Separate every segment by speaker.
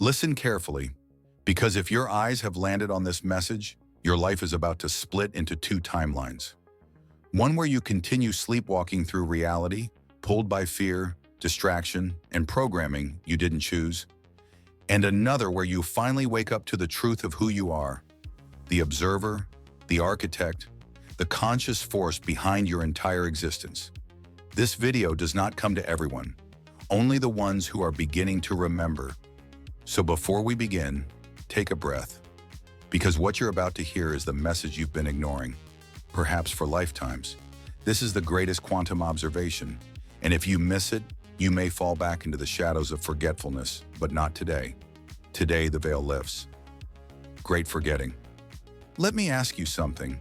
Speaker 1: Listen carefully, because if your eyes have landed on this message, your life is about to split into two timelines. One where you continue sleepwalking through reality, pulled by fear, distraction, and programming you didn't choose, and another where you finally wake up to the truth of who you are, the observer, the architect, the conscious force behind your entire existence. This video does not come to everyone, only the ones who are beginning to remember. So before we begin, take a breath, because what you're about to hear is the message you've been ignoring, perhaps for lifetimes. This is the greatest quantum observation, and if you miss it, you may fall back into the shadows of forgetfulness, but not today. Today, the veil lifts. Great forgetting. Let me ask you something.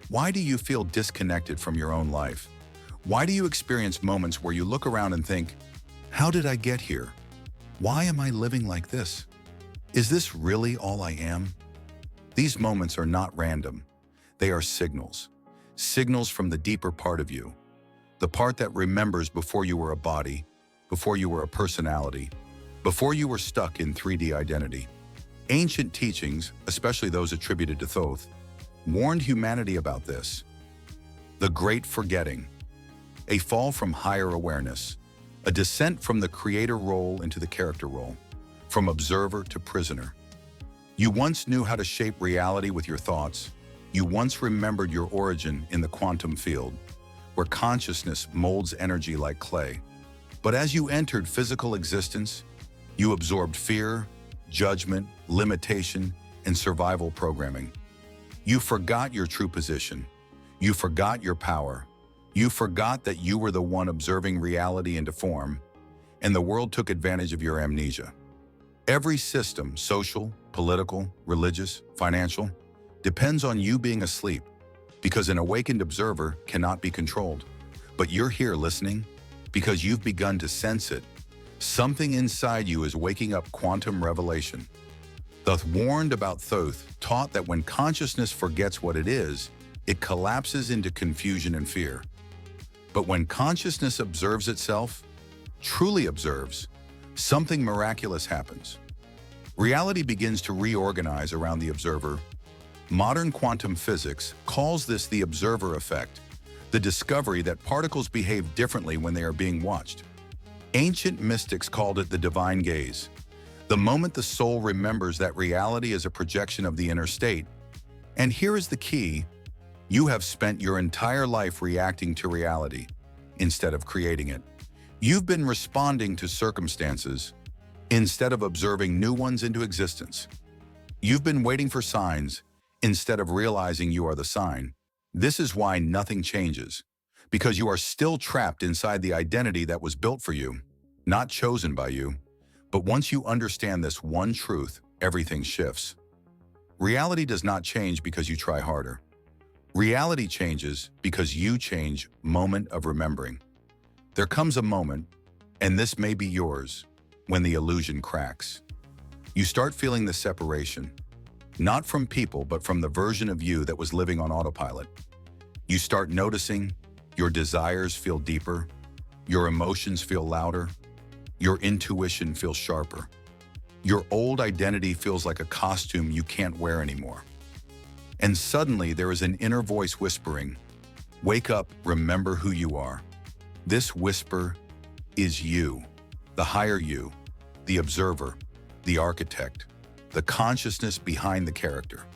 Speaker 1: Why do you feel disconnected from your own life? Why do you experience moments where you look around and think, how did I get here? Why am I living like this? Is this really all I am? These moments are not random. They are signals. Signals from the deeper part of you. The part that remembers before you were a body, before you were a personality, before you were stuck in 3D identity. Ancient teachings, especially those attributed to Thoth, warned humanity about this. The great forgetting. A fall from higher awareness. A descent from the creator role into the character role. From observer to prisoner. You once knew how to shape reality with your thoughts. You once remembered your origin in the quantum field, where consciousness molds energy like clay. But as you entered physical existence, you absorbed fear, judgment, limitation, and survival programming. You forgot your true position. You forgot your power. You forgot that you were the one observing reality into form, and the world took advantage of your amnesia. Every system, social, political, religious, financial, depends on you being asleep, because an awakened observer cannot be controlled. But you're here listening because you've begun to sense it. Something inside you is waking up quantum revelation. Thoth warned about Thoth, taught that when consciousness forgets what it is, it collapses into confusion and fear. But when consciousness observes itself, truly observes, something miraculous happens. Reality begins to reorganize around the observer. Modern quantum physics calls this the observer effect, the discovery that particles behave differently when they are being watched. Ancient mystics called it the divine gaze. The moment the soul remembers that reality is a projection of the inner state. And here is the key. You have spent your entire life reacting to reality instead of creating it. You've been responding to circumstances instead of observing new ones into existence. You've been waiting for signs instead of realizing you are the sign. This is why nothing changes, because you are still trapped inside the identity that was built for you, not chosen by you. But once you understand this one truth, everything shifts. Reality does not change because you try harder. Reality changes because you change. Moment of remembering. There comes a moment, and this may be yours, when the illusion cracks. You start feeling the separation, not from people, but from the version of you that was living on autopilot. You start noticing your desires feel deeper, your emotions feel louder, your intuition feels sharper. Your old identity feels like a costume you can't wear anymore. And suddenly there is an inner voice whispering, "Wake up, remember who you are." This whisper is you, the higher you, the observer, the architect, the consciousness behind the character.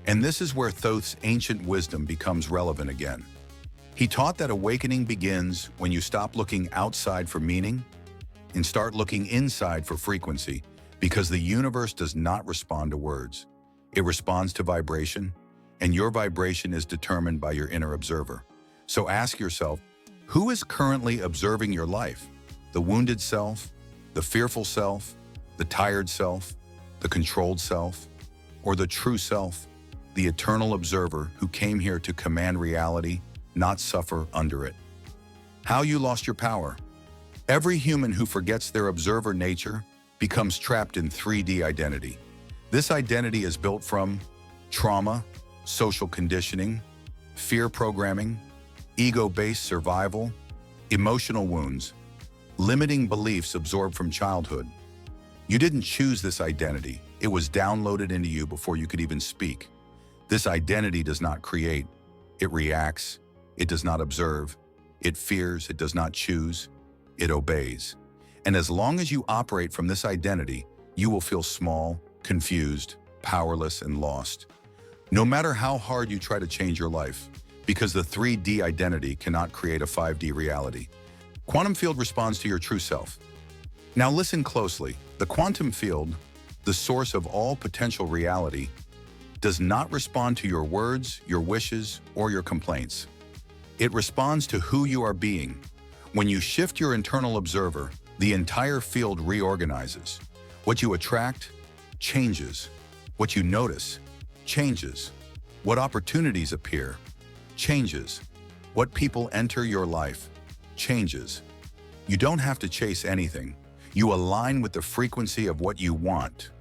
Speaker 1: And this is where Thoth's ancient wisdom becomes relevant again. He taught that awakening begins when you stop looking outside for meaning and start looking inside for frequency, because the universe does not respond to words. It responds to vibration, and your vibration is determined by your inner observer. So ask yourself, who is currently observing your life? The wounded self, the fearful self, the tired self, the controlled self, or the true self, the eternal observer who came here to command reality, not suffer under it? How you lost your power. Every human who forgets their observer nature becomes trapped in 3D identity. This identity is built from trauma, social conditioning, fear programming, ego-based survival, emotional wounds, limiting beliefs absorbed from childhood. You didn't choose this identity. It was downloaded into you before you could even speak. This identity does not create. It reacts. It does not observe. It fears. It does not choose. It obeys. And as long as you operate from this identity, you will feel small, confused, powerless, and lost. No matter how hard you try to change your life, because the 3D identity cannot create a 5D reality. Quantum field responds to your true self. Now listen closely. The quantum field, the source of all potential reality, does not respond to your words, your wishes, or your complaints. It responds to who you are being. When you shift your internal observer, the entire field reorganizes. What you attract changes. What you notice changes. What opportunities appear changes. What people enter your life changes. You don't have to chase anything. You align with the frequency of what you want,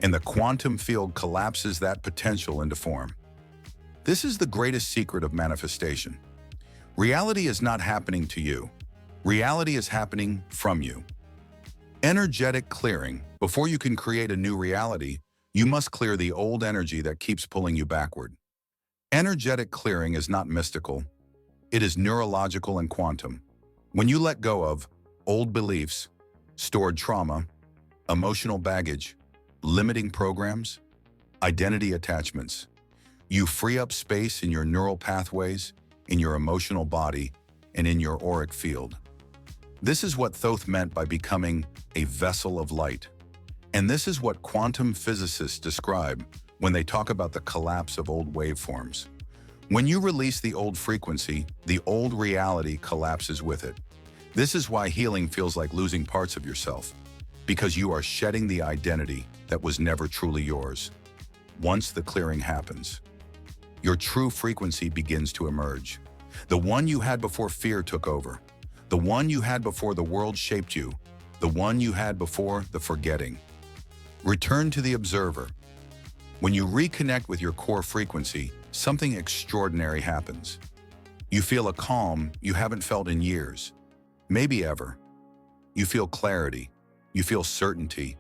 Speaker 1: and the quantum field collapses that potential into form. This is the greatest secret of manifestation. Reality is not happening to you. Reality is happening from you. Energetic clearing. Before you can create a new reality, you must clear the old energy that keeps pulling you backward. Energetic clearing is not mystical. It is neurological and quantum. When you let go of old beliefs, stored trauma, emotional baggage, limiting programs, identity attachments, you free up space in your neural pathways, in your emotional body, and in your auric field. This is what Thoth meant by becoming a vessel of light. And this is what quantum physicists describe when they talk about the collapse of old waveforms. When you release the old frequency, the old reality collapses with it. This is why healing feels like losing parts of yourself, because you are shedding the identity that was never truly yours. Once the clearing happens, your true frequency begins to emerge. The one you had before fear took over. The one you had before the world shaped you. The one you had before the forgetting. Return to the observer. When you reconnect with your core frequency, something extraordinary happens. You feel a calm you haven't felt in years, maybe ever. You feel clarity. You feel certainty.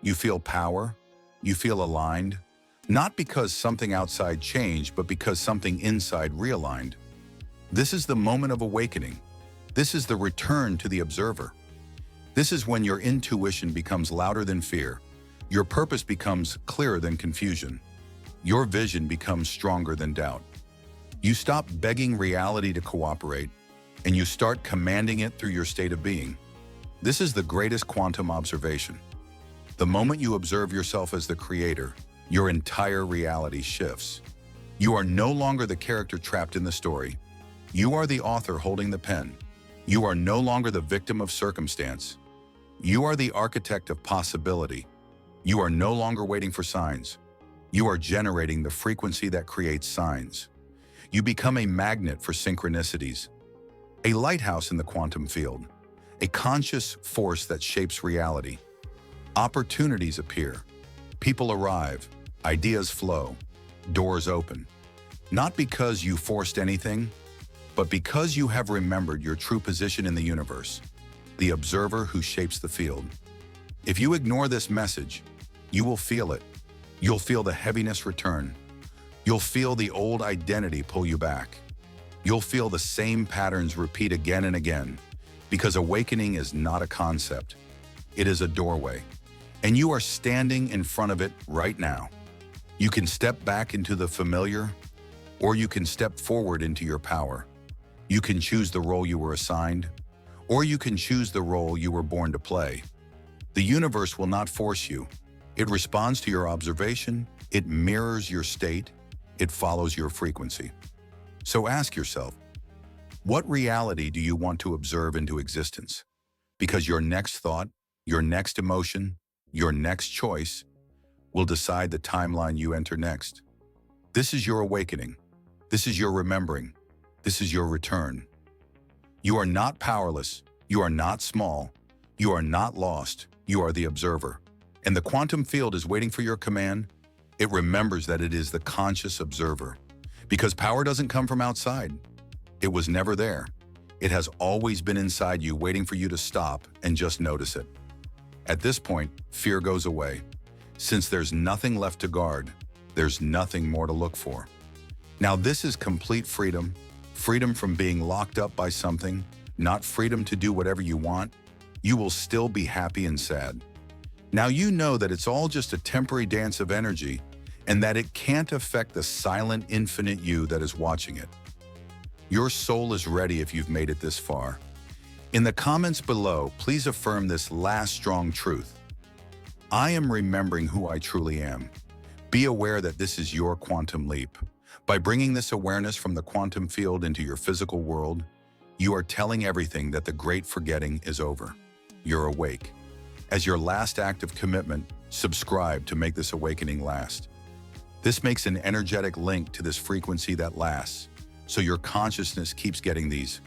Speaker 1: You feel power. You feel aligned. Not because something outside changed, but because something inside realigned. This is the moment of awakening. This is the return to the observer. This is when your intuition becomes louder than fear. Your purpose becomes clearer than confusion. Your vision becomes stronger than doubt. You stop begging reality to cooperate, and you start commanding it through your state of being. This is the greatest quantum observation. The moment you observe yourself as the creator, your entire reality shifts. You are no longer the character trapped in the story. You are the author holding the pen. You are no longer the victim of circumstance. You are the architect of possibility. You are no longer waiting for signs. You are generating the frequency that creates signs. You become a magnet for synchronicities, a lighthouse in the quantum field, a conscious force that shapes reality. Opportunities appear. People arrive. Ideas flow. Doors open. Not because you forced anything, but because you have remembered your true position in the universe, the observer who shapes the field. If you ignore this message, you will feel it. You'll feel the heaviness return. You'll feel the old identity pull you back. You'll feel the same patterns repeat again and again, because awakening is not a concept. It is a doorway, and you are standing in front of it right now. You can step back into the familiar, or you can step forward into your power. You can choose the role you were assigned, or you can choose the role you were born to play. The universe will not force you. It responds to your observation, it mirrors your state, it follows your frequency. So ask yourself, what reality do you want to observe into existence? Because your next thought, your next emotion, your next choice will decide the timeline you enter next. This is your awakening. This is your remembering. This is your return. You are not powerless. You are not small. You are not lost. You are the observer. And the quantum field is waiting for your command. It remembers that it is the conscious observer. Because power doesn't come from outside. It was never there. It has always been inside you, waiting for you to stop and just notice it. At this point, fear goes away. Since there's nothing left to guard, there's nothing more to look for. Now this is complete freedom, freedom from being locked up by something, not freedom to do whatever you want. You will still be happy and sad. Now you know that it's all just a temporary dance of energy and that it can't affect the silent, infinite you that is watching it. Your soul is ready if you've made it this far. In the comments below, please affirm this last strong truth. I am remembering who I truly am. Be aware that this is your quantum leap. By bringing this awareness from the quantum field into your physical world, you are telling everything that the great forgetting is over. You're awake. As your last act of commitment, subscribe to make this awakening last. This makes an energetic link to this frequency that lasts, so your consciousness keeps getting these